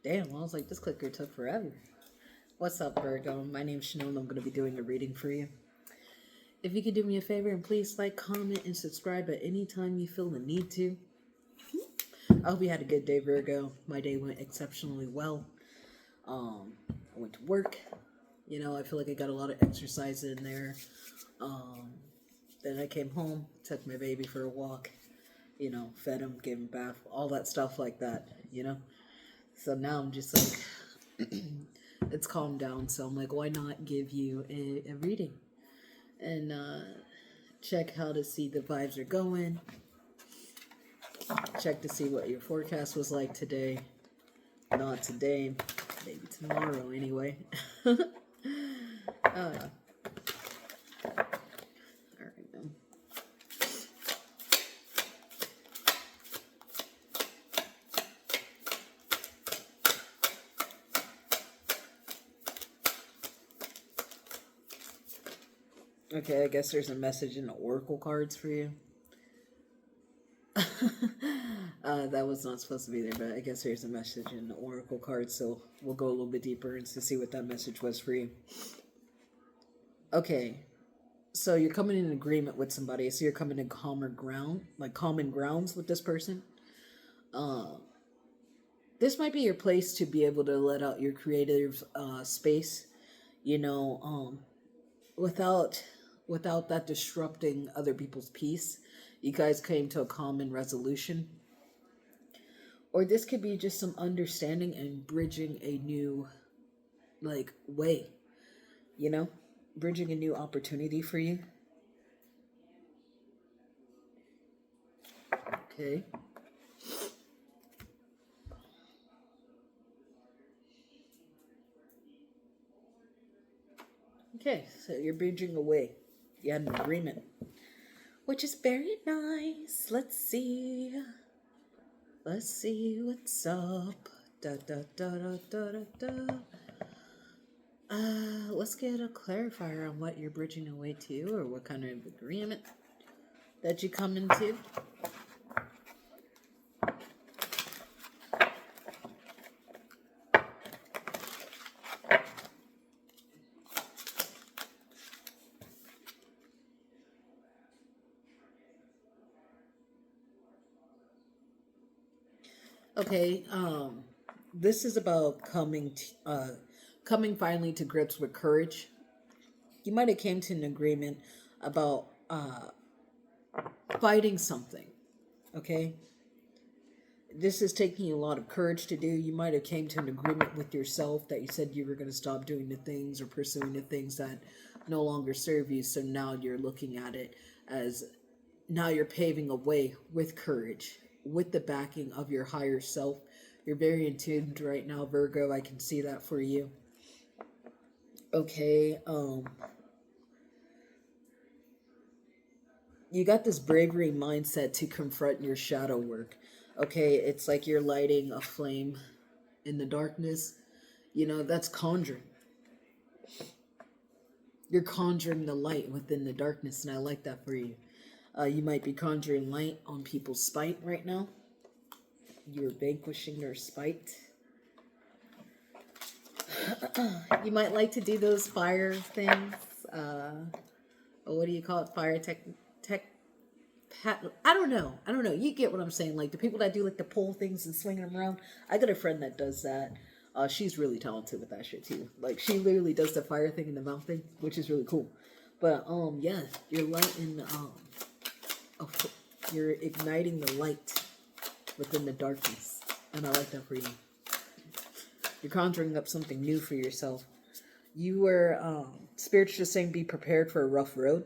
Damn, I was like, this clicker took forever. What's up, Virgo? My name's Chanel, and I'm going to be doing a reading for you. If you could do me a favor and please like, comment, and subscribe at any time you feel the need to. I hope you had a good day, Virgo. My day went exceptionally well. I went to work. I feel like I got a lot of exercise in there. Um, then I came home, took my baby for a walk. Fed him, gave him a bath, all that stuff like that. So now I'm just like, it's calmed down. So I'm like, why not give you a reading and check how to see the vibes are going. Check to see what your forecast was like today. Not today, maybe tomorrow anyway. All right, then. Okay, I guess there's a message in the oracle cards for you. That was not supposed to be there, but I guess there's a message in the oracle cards, so we'll go a little bit deeper and to see what that message was for you. Okay, so you're coming in agreement with somebody, so you're coming in common grounds with this person. This might be your place to be able to let out your creative space, you know, without that disrupting other people's peace. You guys came to a common resolution. Or this could be just some understanding and bridging a new way, bridging a new opportunity for you. Okay. Okay, so you're bridging a way. You had an agreement, which is very nice. Let's see what's up. Da da da da da da da. Let's get a clarifier on what you're bridging away to, or what kind of agreement that you come into. Okay, this is about coming finally to grips with courage. You might have came to an agreement about fighting something. Okay, this is taking a lot of courage to do. You might have came to an agreement with yourself that you said you were going to stop doing the things or pursuing the things that no longer serve you. So now you're looking at it as now you're paving a way with courage, with the backing of your higher self. You're very in tune right now, Virgo. I can see that for you. Okay, you got this bravery mindset to confront your shadow work. Okay, it's like you're lighting a flame in the darkness. That's conjuring. You're conjuring the light within the darkness, and I like that for you. You might be conjuring light on people's spite right now. You're vanquishing their spite. You might like to do those fire things. What do you call it? Fire tech. I don't know. You get what I'm saying. Like the people that do like the pull things and swinging them around. I got a friend that does that. She's really talented with that shit too. Like she literally does the fire thing and the mouth thing, which is really cool. But yeah, you're lighting you're igniting the light within the darkness, and I like that for you. You're conjuring up something new for yourself. You were spirits just saying be prepared for a rough road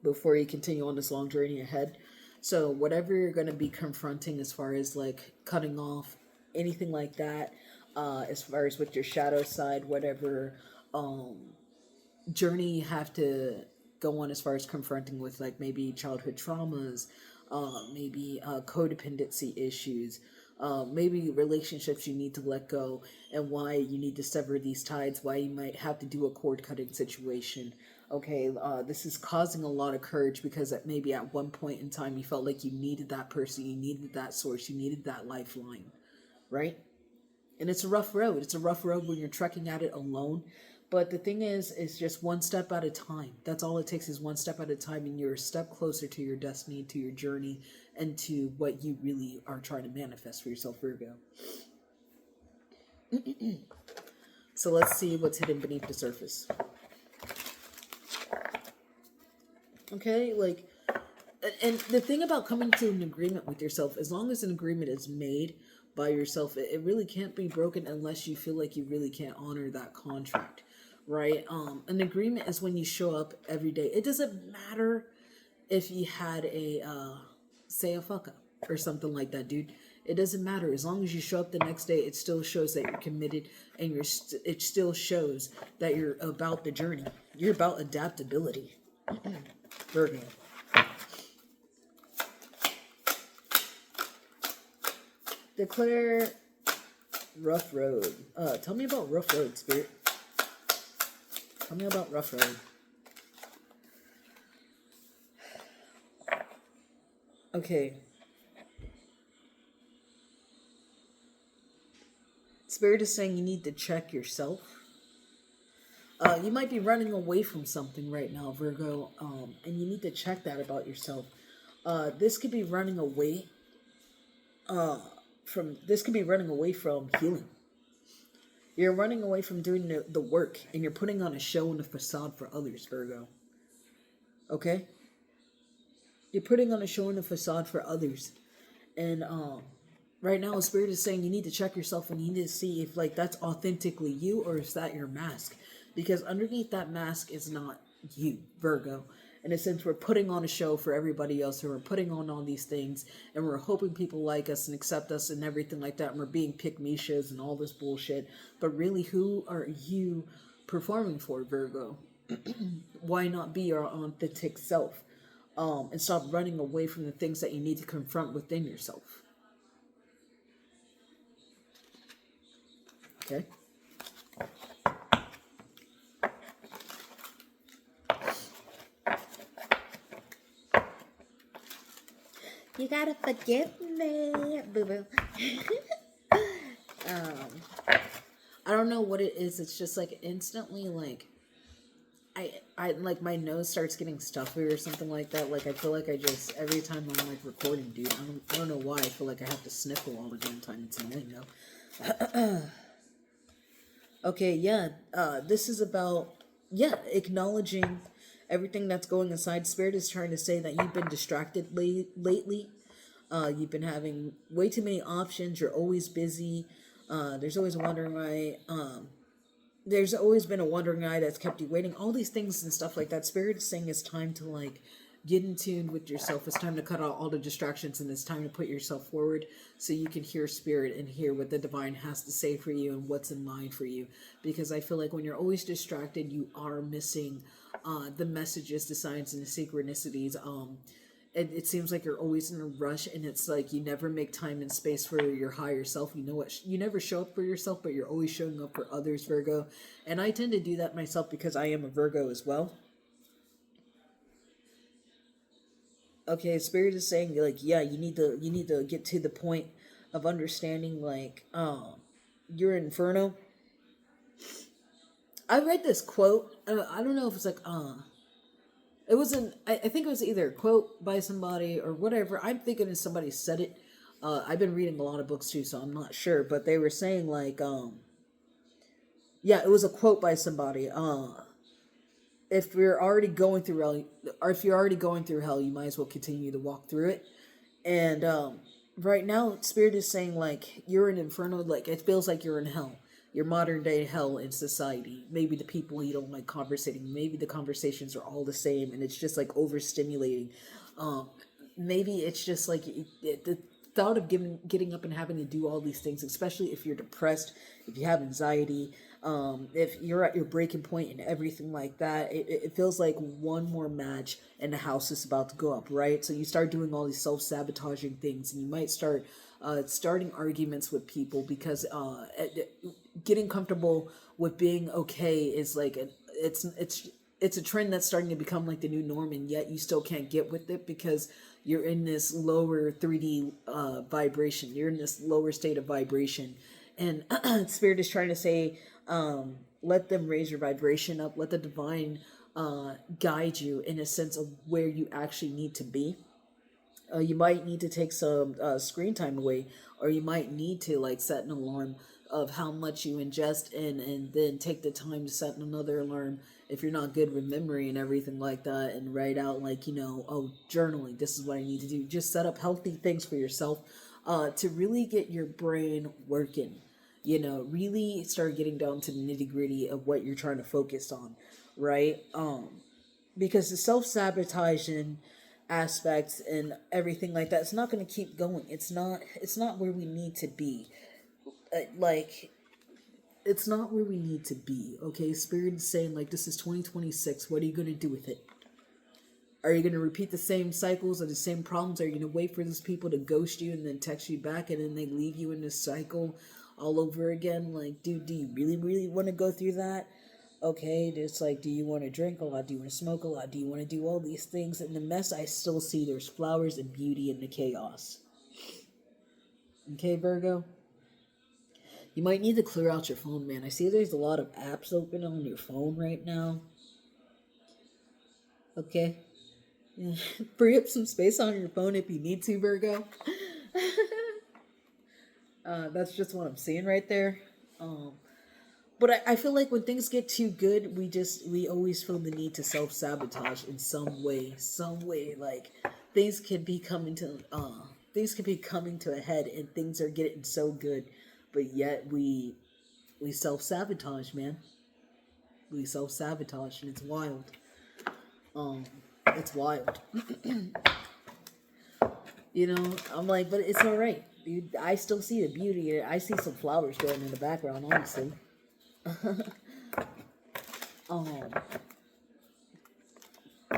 before you continue on this long journey ahead. So whatever you're going to be confronting as far as like cutting off anything like that, as far as with your shadow side, whatever journey you have to go on as far as confronting with like maybe childhood traumas, maybe codependency issues, maybe relationships you need to let go, and why you need to sever these ties, why you might have to do a cord cutting situation. Okay, this is causing a lot of courage because maybe at one point in time you felt like you needed that person, you needed that source, you needed that lifeline, right? And it's a rough road. It's a rough road when you're trekking at it alone. But the thing is, it's just one step at a time. That's all it takes, is one step at a time, and you're a step closer to your destiny, to your journey, and to what you really are trying to manifest for yourself, Virgo. So let's see what's hidden beneath the surface. Okay, like, and the thing about coming to an agreement with yourself, as long as an agreement is made by yourself, it really can't be broken unless you feel like you really can't honor that contract, right? An agreement is when you show up every day. It doesn't matter if you had a say a fuck up or something like that, dude. It doesn't matter. As long as you show up the next day, it still shows that you're committed, and it still shows that you're about the journey. You're about adaptability. Virgo. Declare rough road. Tell me about rough road, Spirit. Tell me about rough road. Okay. Spirit is saying you need to check yourself. You might be running away from something right now, Virgo, and you need to check that about yourself. This could be running away from healing. You're running away from doing the work, and you're putting on a show and a facade for others, Virgo. Okay? You're putting on a show and a facade for others. And right now, Spirit is saying you need to check yourself, and you need to see if like that's authentically you, or is that your mask? Because underneath that mask is not you, Virgo. In a sense, we're putting on a show for everybody else, and we're putting on all these things, and we're hoping people like us and accept us and everything like that, and we're being pick-me-shas and all this bullshit. But really, who are you performing for, Virgo? Why not be your authentic self? And stop running away from the things that you need to confront within yourself. Okay? You gotta forgive me, boo-boo. I don't know what it is. It's just like instantly, like, I like my nose starts getting stuffy or something like that. Like I feel like I just every time I'm like recording, dude. I don't know why. I feel like I have to sniffle all the damn time. It's annoying though. Okay, yeah. This is about acknowledging everything that's going inside. Spirit is trying to say that you've been distracted lately. You've been having way too many options. You're always busy. There's always wondering why. There's always been a wandering eye that's kept you waiting. All these things and stuff like that. Spirit is saying it's time to like get in tune with yourself. It's time to cut out all the distractions, and it's time to put yourself forward so you can hear Spirit and hear what the Divine has to say for you and what's in line for you. Because I feel like when you're always distracted, you are missing the messages, the signs, and the synchronicities. It seems like you're always in a rush, and it's like you never make time and space for your higher self. You know what? You never show up for yourself, but you're always showing up for others, Virgo. And I tend to do that myself because I am a Virgo as well. Okay, Spirit is saying like, yeah, you need to get to the point of understanding like, your Inferno. I read this quote. I don't know if it's like, it wasn't. I think it was either a quote by somebody or whatever. I'm thinking if somebody said it. I've been reading a lot of books too, so I'm not sure. But they were saying like, yeah, it was a quote by somebody. If you're already going through hell, or if you're already going through hell, you might as well continue to walk through it. And right now, Spirit is saying like you're in Inferno. Like it feels like you're in hell. Your modern day hell in society. Maybe the people you don't like conversating. Maybe the conversations are all the same, and it's just like overstimulating. Maybe it's just like the thought of getting up and having to do all these things, especially if you're depressed, if you have anxiety, if you're at your breaking point and everything like that. It feels like one more match and the house is about to go up, right? So you start doing all these self-sabotaging things, and you might start starting arguments with people because getting comfortable with being okay is like it's a trend that's starting to become like the new norm, and yet you still can't get with it because you're in this lower 3D vibration. You're in this lower state of vibration, And Spirit is trying to say, let them raise your vibration up. Let the divine guide you in a sense of where you actually need to be. You might need to take some screen time away, or you might need to like set an alarm of how much you ingest and then take the time to set another alarm if you're not good with memory and everything like that, and write out like, oh, journaling, this is what I need to do. Just set up healthy things for yourself to really get your brain working, really start getting down to the nitty gritty of what you're trying to focus on, right? Because the self-sabotaging aspects and everything like that, it's not going to keep going. It's not where we need to be. Like, it's not where we need to be. Okay, Spirit is saying like, this is 2026. What are you going to do with it? Are you going to repeat the same cycles or the same problems? Are you going to wait for those people to ghost you and then text you back and then they leave you in this cycle all over again? Like, dude, do you really, really want to go through that? Okay, it's like, do you want to drink a lot? Do you want to smoke a lot? Do you want to do all these things? In the mess, I still see there's flowers and beauty in the chaos. Okay, Virgo? You might need to clear out your phone, man. I see there's a lot of apps open on your phone right now. Okay? Yeah. Free up some space on your phone if you need to, Virgo. That's just what I'm seeing right there. But I feel like when things get too good, we always feel the need to self-sabotage in some way. Like, things can be coming to a head and things are getting so good, but yet we self-sabotage, man. We self-sabotage, and it's wild. It's wild. I'm like, but it's all right, dude. I still see the beauty. I see some flowers growing in the background, honestly. You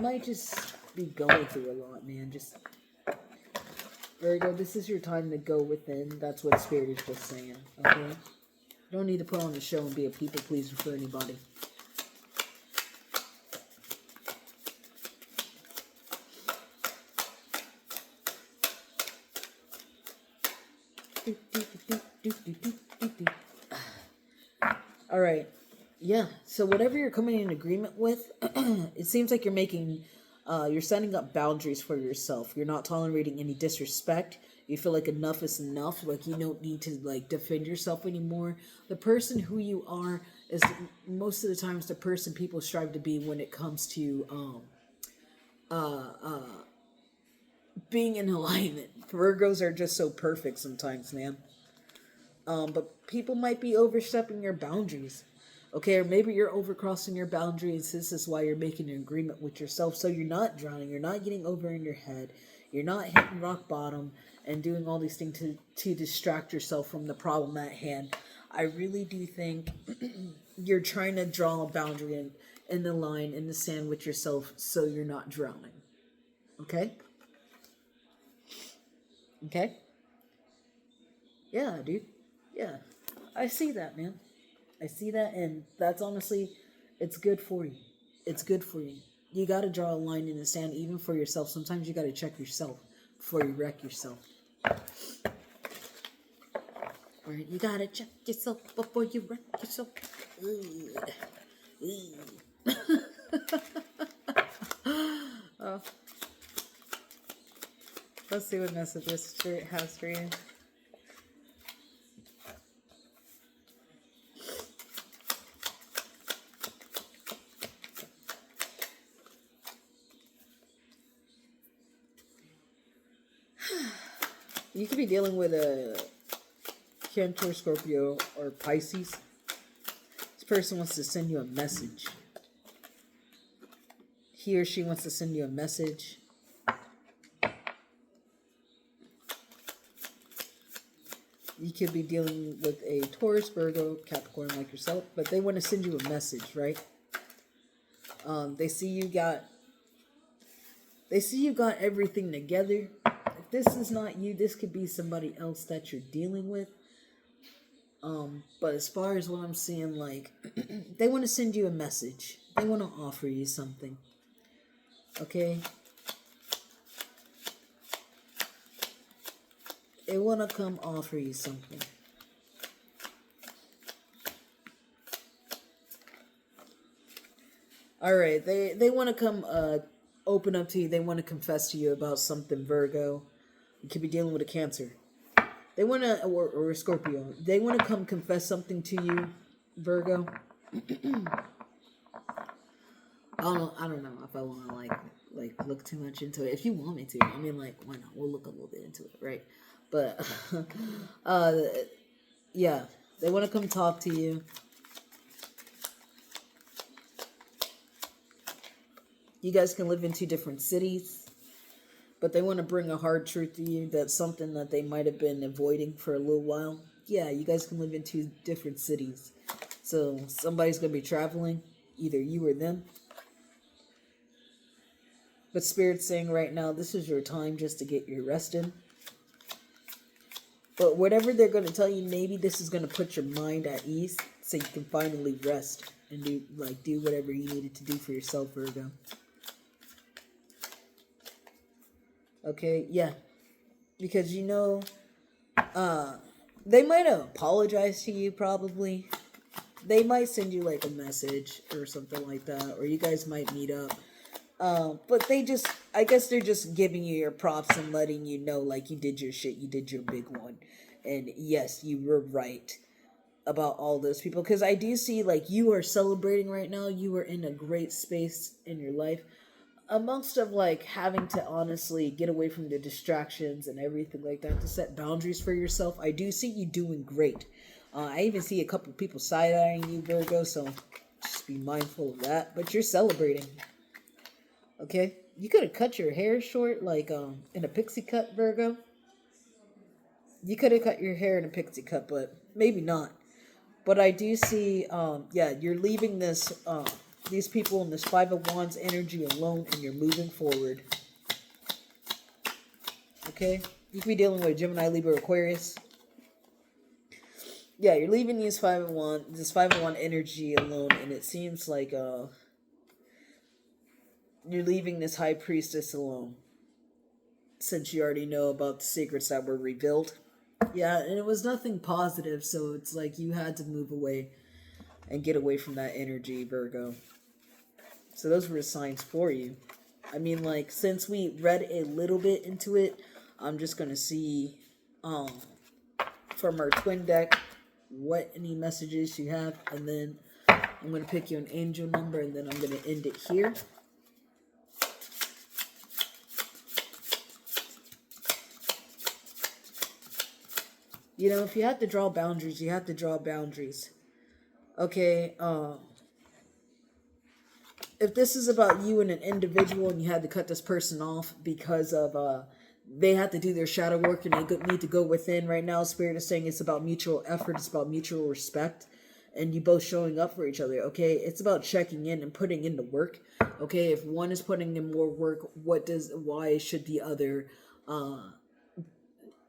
might just be going through a lot, man. Just, Virgo, this is your time to go within. That's what Spirit is just saying, okay? You don't need to put on the show and be a people pleaser for anybody. All right. Yeah. So whatever you're coming in agreement with, it seems like you're setting up boundaries for yourself. You're not tolerating any disrespect. You feel like enough is enough. Like, you don't need to like defend yourself anymore. The person who you are is most of the times the person people strive to be when it comes to being in alignment. Virgos are just so perfect sometimes, man. But people might be overstepping your boundaries. Okay, or maybe you're overcrossing your boundaries. This is why you're making an agreement with yourself. So you're not drowning. You're not getting over in your head. You're not hitting rock bottom and doing all these things to distract yourself from the problem at hand. I really do think you're trying to draw a boundary in the line, in the sand with yourself so you're not drowning. Okay? Okay? Yeah, dude. Yeah. I see that, man. I see that, and that's honestly, it's good for you. It's good for you. You got to draw a line in the sand, even for yourself. Sometimes you got to check yourself before you wreck yourself. Right? You got to check yourself before you wreck yourself. Oh. Let's see what messages Spirit has for you. You could be dealing with a Cancer, Scorpio, or Pisces. This person wants to send you a message. He or she wants to send you a message. You could be dealing with a Taurus, Virgo, Capricorn like yourself, but they want to send you a message, right? They see you got everything together. If this is not you, this could be somebody else that you're dealing with. But as far as what I'm seeing, like, they want to send you a message. They want to offer you something. Okay? They want to come offer you something. All right, they want to come open up to you. They want to confess to you about something, Virgo. You could be dealing with a Cancer. They want to, or a Scorpio. They want to come confess something to you, Virgo. I don't know if I want to like look too much into it. If you want me to, I mean, like, why not? We'll look a little bit into it, right? But uh, yeah, they want to come talk to you. You guys can live in two different cities, but they want to bring a hard truth to you. That's something that they might have been avoiding for a little while. Yeah, you guys can live in two different cities. So somebody's going to be traveling, either you or them. But Spirit's saying right now, this is your time just to get your rest in. But whatever they're going to tell you, maybe this is going to put your mind at ease so you can finally rest and do whatever you needed to do for yourself, Virgo. Okay, yeah. Because they might apologize to you probably. They might send you like a message or something like that, or you guys might meet up. But I guess they're just giving you your props and letting you know, like, you did your shit, you did your big one. And yes, you were right about all those people. Because I do see, like, you are celebrating right now. You are in a great space in your life. Amongst of, like, having to honestly get away from the distractions and everything like that, to set boundaries for yourself, I do see you doing great. I even see a couple people side-eyeing you, Virgo, so just be mindful of that. But you're celebrating. Okay? You could have cut your hair short, like, in a pixie cut, Virgo. You could have cut your hair in a pixie cut, but maybe not. But I do see, you're leaving these people in this Five of Wands energy alone, and you're moving forward. Okay? You could be dealing with Gemini, Libra, Aquarius. Yeah, you're leaving this Five of Wands energy alone, and it seems like you're leaving this High Priestess alone, since you already know about the secrets that were revealed. Yeah, and it was nothing positive, so it's like you had to move away and get away from that energy, Virgo. So those were the signs for you. I mean, like, since we read a little bit into it, I'm just going to see from our twin deck what any messages you have, and then I'm going to pick you an angel number, and then I'm going to end it here. If you have to draw boundaries, you have to draw boundaries. Okay, if this is about you and an individual and you had to cut this person off because of they had to do their shadow work and they need to go within right now, Spirit is saying it's about mutual effort, it's about mutual respect, and you both showing up for each other. Okay, it's about checking in and putting in the work. Okay, if one is putting in more work, why should the other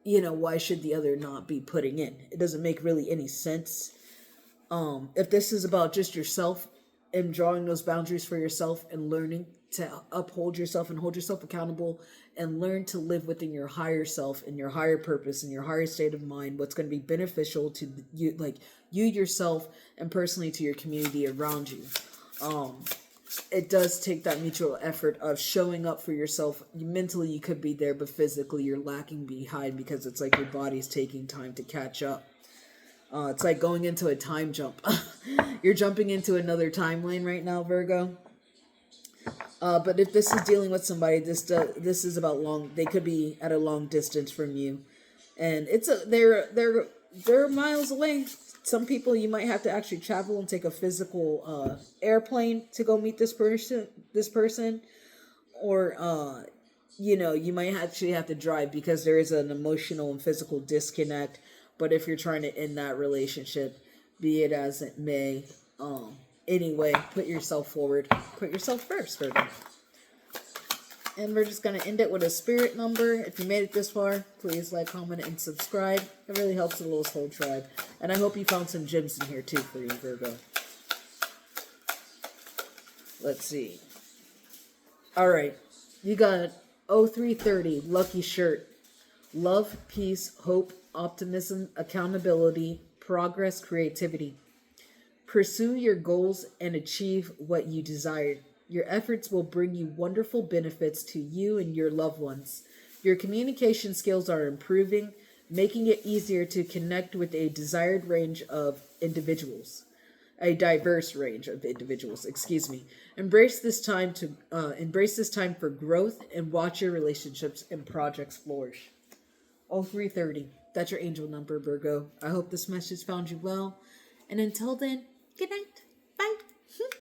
why should the other not be putting in? It doesn't make really any sense. If this is about just yourself and drawing those boundaries for yourself and learning to uphold yourself and hold yourself accountable and learn to live within your higher self and your higher purpose and your higher state of mind, what's going to be beneficial to you, like you yourself, and personally to your community around you. It does take that mutual effort of showing up for yourself. Mentally, you could be there, but physically, you're lacking behind because it's like your body's taking time to catch up. It's like going into a time jump. You're jumping into another timeline right now, Virgo. But if this is dealing with somebody, this is about long. They could be at a long distance from you, and they're miles away. Some people you might have to actually travel and take a physical airplane to go meet this person, or you might actually have to drive because there is an emotional and physical disconnect. But if you're trying to end that relationship, be it as it may, anyway, put yourself forward. Put yourself first, Virgo. And we're just going to end it with a spirit number. If you made it this far, please like, comment, and subscribe. It really helps the little soul tribe. And I hope you found some gems in here, too, for you, Virgo. Let's see. All right. You got 0330, lucky shirt. Love, peace, hope, optimism, accountability, progress, creativity. Pursue your goals and achieve what you desire. Your efforts will bring you wonderful benefits to you and your loved ones. Your communication skills are improving, making it easier to connect with a desired range of individuals. A diverse range of individuals, excuse me. Embrace this time for growth and watch your relationships and projects flourish. 0330. That's your angel number, Virgo. I hope this message found you well. And until then, good night.